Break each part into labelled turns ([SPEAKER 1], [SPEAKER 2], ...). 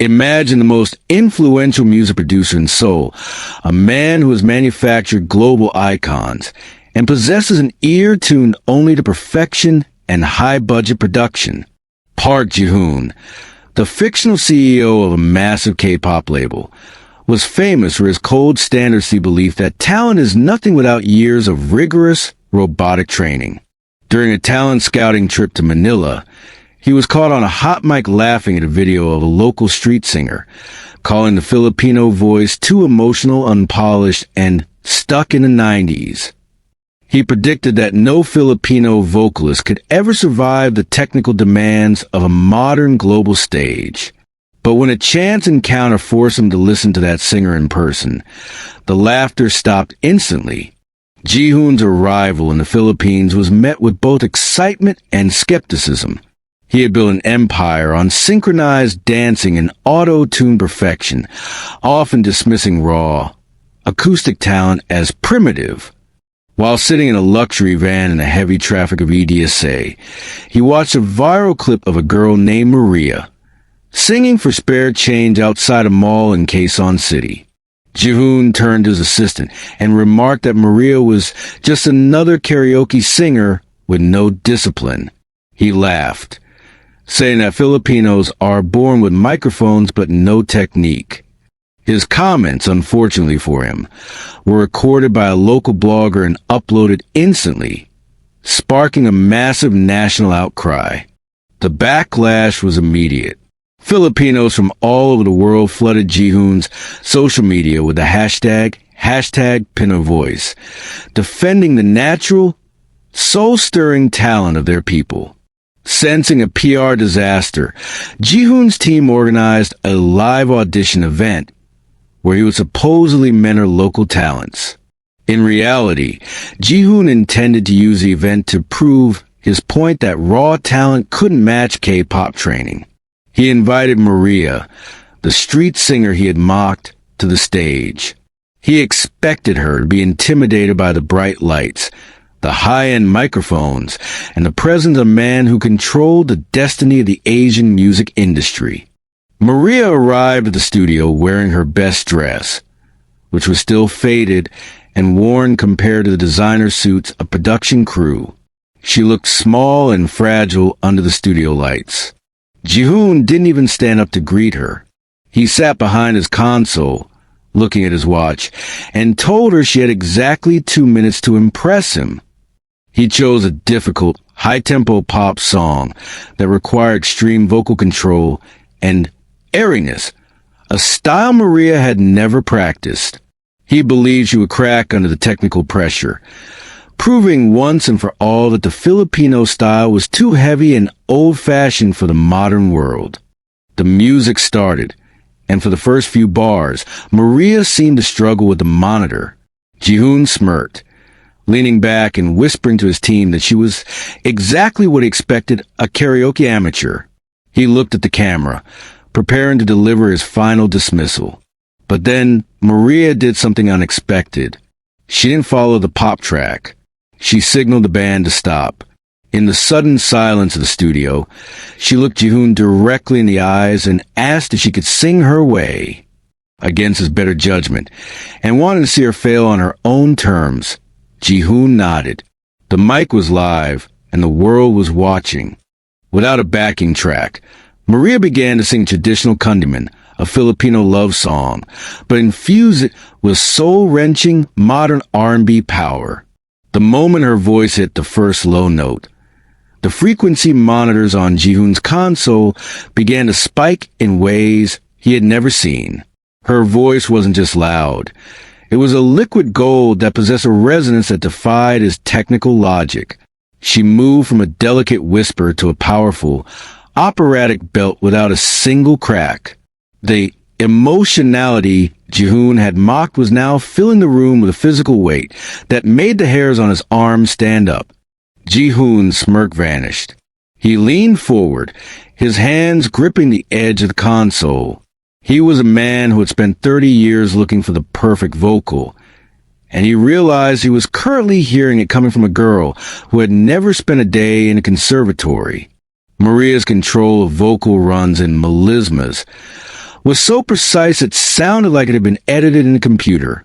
[SPEAKER 1] Imagine the most influential music producer in Seoul, a man who has manufactured global icons and possesses an ear tuned only to perfection and high-budget production. Park Ji-hoon, the fictional CEO of a massive K-pop label, was famous for his cold standards belief that talent is nothing without years of rigorous, robotic training. During a talent scouting trip to Manila, he was caught on a hot mic laughing at a video of a local street singer, calling the Filipino voice too emotional, unpolished, and stuck in the 90s. He predicted that no Filipino vocalist could ever survive the technical demands of a modern global stage. But when a chance encounter forced him to listen to that singer in person, the laughter stopped instantly. Ji-hoon's arrival in the Philippines was met with both excitement and skepticism. He had built an empire on synchronized dancing and auto-tuned perfection, often dismissing raw, acoustic talent as primitive. While sitting in a luxury van in the heavy traffic of EDSA, he watched a viral clip of a girl named Maria, singing for spare change outside a mall in Quezon City. Ji-hoon turned to his assistant and remarked that Maria was just another karaoke singer with no discipline. He laughed, saying that Filipinos are born with microphones but no technique. His comments, unfortunately for him, were recorded by a local blogger and uploaded instantly, sparking a massive national outcry. The backlash was immediate. Filipinos from all over the world flooded Ji-hoon's social media with the hashtag #Pinovoice, defending the natural, soul-stirring talent of their people. Sensing a PR disaster, Ji-hoon's team organized a live audition event where he would supposedly mentor local talents. In reality, Ji-hoon intended to use the event to prove his point that raw talent couldn't match K-pop training. He invited Maria, the street singer he had mocked, to the stage. He expected her to be intimidated by the bright lights, the high-end microphones, and the presence of a man who controlled the destiny of the Asian music industry. Maria arrived at the studio wearing her best dress, which was still faded and worn compared to the designer suits of production crew. She looked small and fragile under the studio lights. Ji-hoon didn't even stand up to greet her. He sat behind his console, looking at his watch, and told her she had exactly 2 minutes to impress him. He chose a difficult, high-tempo pop song that required extreme vocal control and airiness, a style Maria had never practiced. He believed she would crack under the technical pressure, proving once and for all that the Filipino style was too heavy and old-fashioned for the modern world. The music started, and for the first few bars, Maria seemed to struggle with the monitor. Ji-hoon smirked, leaning back and whispering to his team that she was exactly what he expected a karaoke amateur. He looked at the camera, preparing to deliver his final dismissal. But then Maria did something unexpected. She didn't follow the pop track. She signaled the band to stop. In the sudden silence of the studio, she looked Ji-hoon directly in the eyes and asked if she could sing her way. Against his better judgment, and wanting to see her fail on her own terms, Ji-hoon nodded. The mic was live, and the world was watching. Without a backing track, Maria began to sing traditional Kundiman, a Filipino love song, but infused it with soul-wrenching modern R&B power. The moment her voice hit the first low note, the frequency monitors on Ji-hoon's console began to spike in ways he had never seen. Her voice wasn't just loud. It was a liquid gold that possessed a resonance that defied his technical logic. She moved from a delicate whisper to a powerful, operatic belt without a single crack. The emotionality Ji-hoon had mocked was now filling the room with a physical weight that made the hairs on his arms stand up. Ji-hoon's smirk vanished. He leaned forward, his hands gripping the edge of the console. He was a man who had spent 30 years looking for the perfect vocal, and he realized he was currently hearing it coming from a girl who had never spent a day in a conservatory. Maria's control of vocal runs and melismas was so precise it sounded like it had been edited in a computer,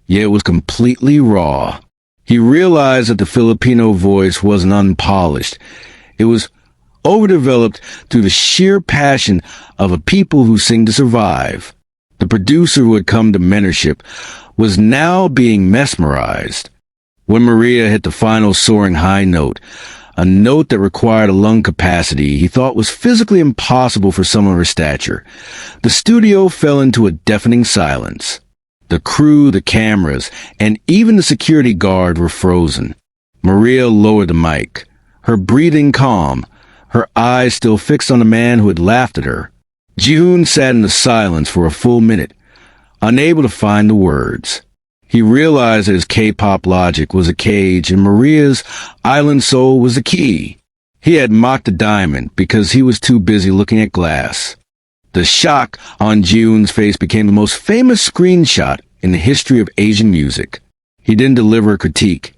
[SPEAKER 1] yet it was completely raw. He realized that the Filipino voice wasn't unpolished. It was overdeveloped through the sheer passion of a people who sing to survive. The producer who had come to mentorship was now being mesmerized. When Maria hit the final soaring high note, a note that required a lung capacity he thought was physically impossible for someone of her stature, the studio fell into a deafening silence. The crew, the cameras, and even the security guard were frozen. Maria lowered the mic, her breathing calm, her eyes still fixed on the man who had laughed at her. Ji-hoon sat in the silence for a full minute, unable to find the words. He realized that his K-pop logic was a cage and Maria's island soul was the key. He had mocked the diamond because he was too busy looking at glass. The shock on Ji-hoon's face became the most famous screenshot in the history of Asian music. He didn't deliver a critique.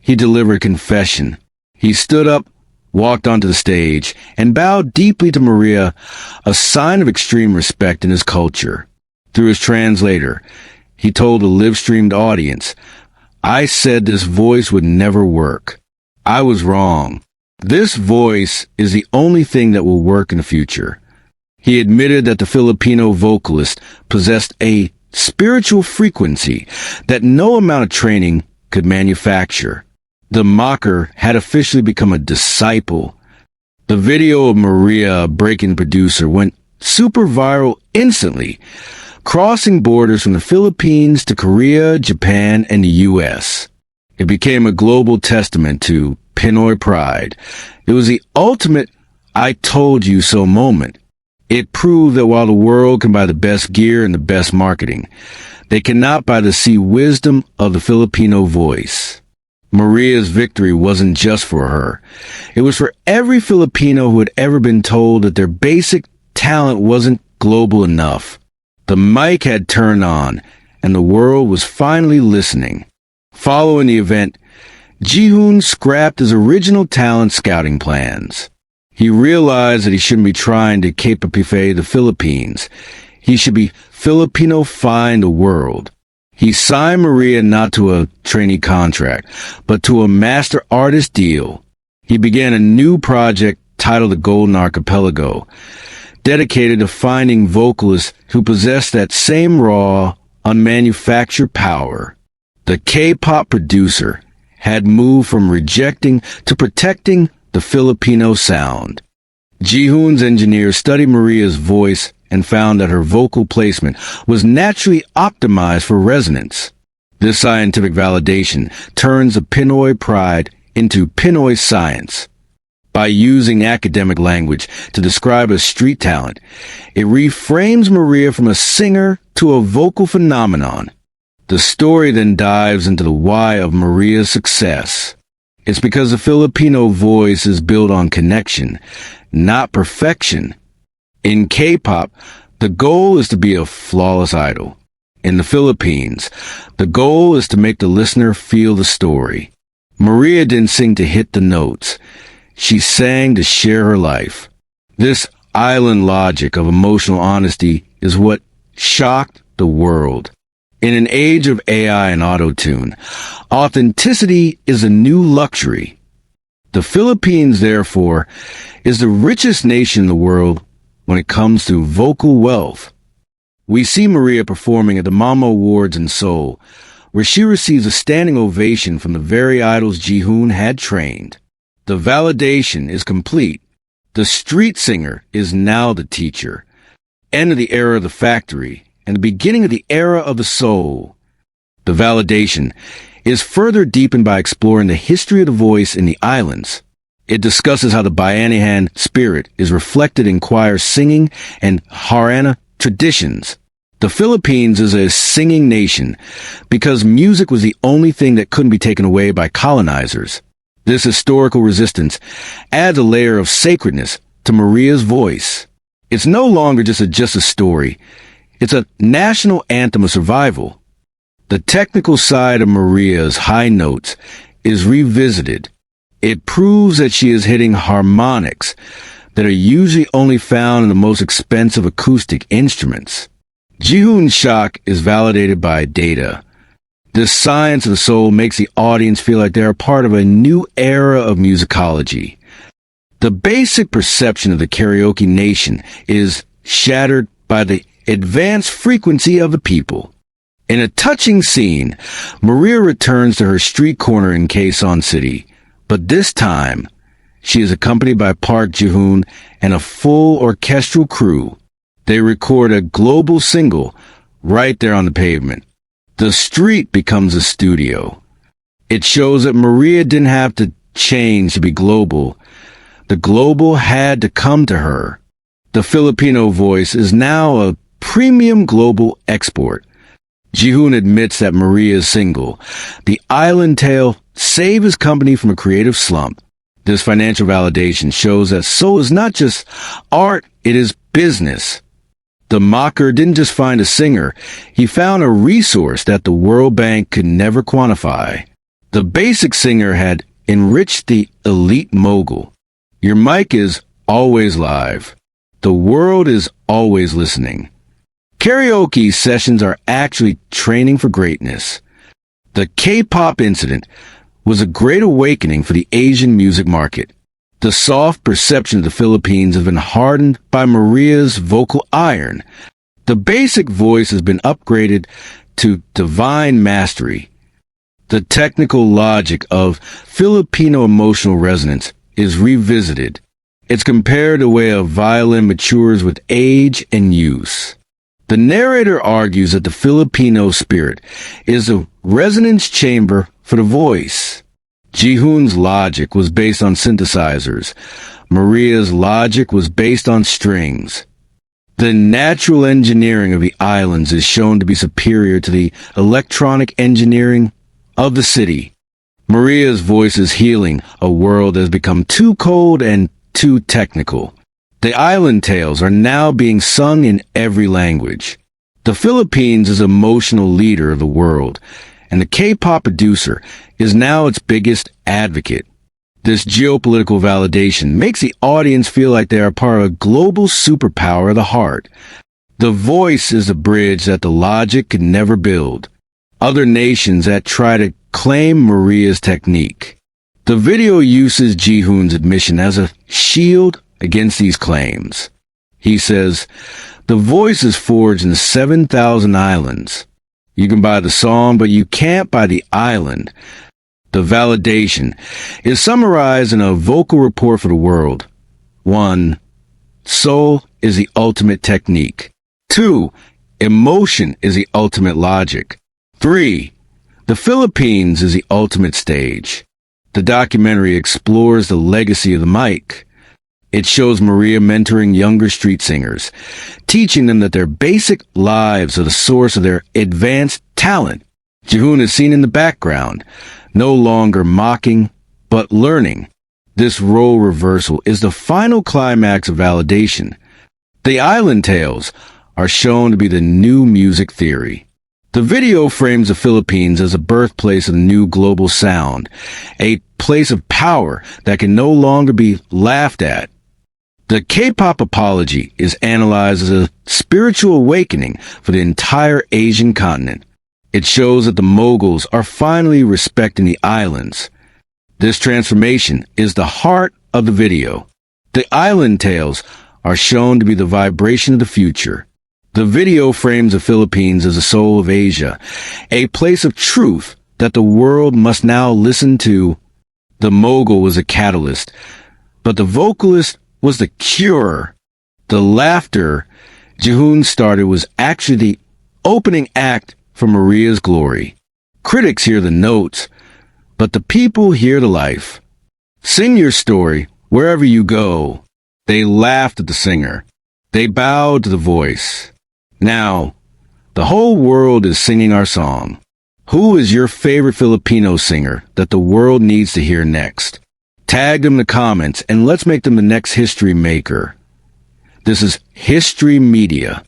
[SPEAKER 1] He delivered a confession. He stood up, walked onto the stage, and bowed deeply to Maria, a sign of extreme respect in his culture. Through his translator, he told the live-streamed audience, "I said this voice would never work. I was wrong. This voice is the only thing that will work in the future." He admitted that the Filipino vocalist possessed a spiritual frequency that no amount of training could manufacture. The mocker had officially become a disciple. The video of Maria breaking the producer went super viral instantly, crossing borders from the Philippines to Korea, Japan, and the U.S. It became a global testament to Pinoy pride. It was the ultimate "I told you so" moment. It proved that while the world can buy the best gear and the best marketing, they cannot buy the sea wisdom of the Filipino voice. Maria's victory wasn't just for her. It was for every Filipino who had ever been told that their basic talent wasn't global enough. The mic had turned on, and the world was finally listening. Following the event, Ji-hoon scrapped his original talent scouting plans. He realized that he shouldn't be trying to kpop the Philippines. He should be Filipino-fying the world. He signed Maria not to a trainee contract, but to a master artist deal. He began a new project titled The Golden Archipelago, dedicated to finding vocalists who possess that same raw, unmanufactured power. The K-pop producer had moved from rejecting to protecting the Filipino sound. Ji-hoon's engineers studied Maria's voice and found that her vocal placement was naturally optimized for resonance. This scientific validation turns the Pinoy pride into Pinoy science. By using academic language to describe a street talent, it reframes Maria from a singer to a vocal phenomenon. The story then dives into the why of Maria's success. It's because the Filipino voice is built on connection, not perfection. In K-pop, the goal is to be a flawless idol. In the Philippines, the goal is to make the listener feel the story. Maria didn't sing to hit the notes. She sang to share her life. This island logic of emotional honesty is what shocked the world. In an age of AI and auto-tune, authenticity is a new luxury. The Philippines, therefore, is the richest nation in the world when it comes to vocal wealth. We see Maria performing at the Mama Awards in Seoul, where she receives a standing ovation from the very idols Ji-hoon had trained. The validation is complete. The street singer is now the teacher. End of the era of the factory, and the beginning of the era of the soul. The validation is further deepened by exploring the history of the voice in the islands. It discusses how the Bayanihan spirit is reflected in choir singing and Harana traditions. The Philippines is a singing nation because music was the only thing that couldn't be taken away by colonizers. This historical resistance adds a layer of sacredness to Maria's voice. It's no longer just a story. It's a national anthem of survival. The technical side of Maria's high notes is revisited. It proves that she is hitting harmonics, that are usually only found in the most expensive acoustic instruments. Jihoon's shock is validated by data. This science of the soul makes the audience feel like they are part of a new era of musicology. The basic perception of the karaoke nation is shattered by the advanced frequency of the people. In a touching scene, Maria returns to her street corner in Quezon City, but this time, she is accompanied by Park Ji-hoon and a full orchestral crew. They record a global single right there on the pavement. The street becomes a studio. It shows that Maria didn't have to change to be global. The global had to come to her. The Filipino voice is now a premium global export. Ji-hoon admits that Maria's single, The Island Tale, saved his company from a creative slump. This financial validation shows that soul is not just art, it is business. The mocker didn't just find a singer, he found a resource that the World Bank could never quantify. The basic singer had enriched the elite mogul. Your mic is always live. The world is always listening. Karaoke sessions are actually training for greatness. The K-pop incident was a great awakening for the Asian music market. The soft perception of the Philippines has been hardened by Maria's vocal iron. The basic voice has been upgraded to divine mastery. The technical logic of Filipino emotional resonance is revisited. It's compared to the way a violin matures with age and use. The narrator argues that the Filipino spirit is a resonance chamber for the voice. Ji-hoon's logic was based on synthesizers. Maria's logic was based on strings. The natural engineering of the islands is shown to be superior to the electronic engineering of the city. Maria's voice is healing a world that has become too cold and too technical. The island tales are now being sung in every language. The Philippines is an emotional leader of the world, and the K-pop producer is now its biggest advocate. This geopolitical validation makes the audience feel like they are part of a global superpower of the heart. The voice is a bridge that the logic could never build. Other nations that try to claim Maria's technique. The video uses Ji-hoon's admission as a shield against these claims. He says, "The voice is forged in 7,000 islands. You can buy the song, but you can't buy the island." The validation is summarized in a vocal report for the world. 1. Soul is the ultimate technique. 2. Emotion is the ultimate logic. 3. The Philippines is the ultimate stage. The documentary explores the legacy of the mic. It shows Maria mentoring younger street singers, teaching them that their basic lives are the source of their advanced talent. Ji-hoon is seen in the background, no longer mocking, but learning. This role reversal is the final climax of validation. The Island Tales are shown to be the new music theory. The video frames the Philippines as a birthplace of a new global sound, a place of power that can no longer be laughed at. The K-pop apology is analyzed as a spiritual awakening for the entire Asian continent. It shows that the moguls are finally respecting the islands. This transformation is the heart of the video. The Island Tales are shown to be the vibration of the future. The video frames the Philippines as the soul of Asia, a place of truth that the world must now listen to. The mogul was a catalyst, but the vocalist was the cure. The laughter Ji-hoon started was actually the opening act for Maria's glory. Critics hear the notes, but the people hear the life. Sing your story wherever you go. They laughed at the singer. They bowed to the voice. Now, the whole world is singing our song. Who is your favorite Filipino singer that the world needs to hear next? Tag them in the comments and let's make them the next history maker. This is History Media.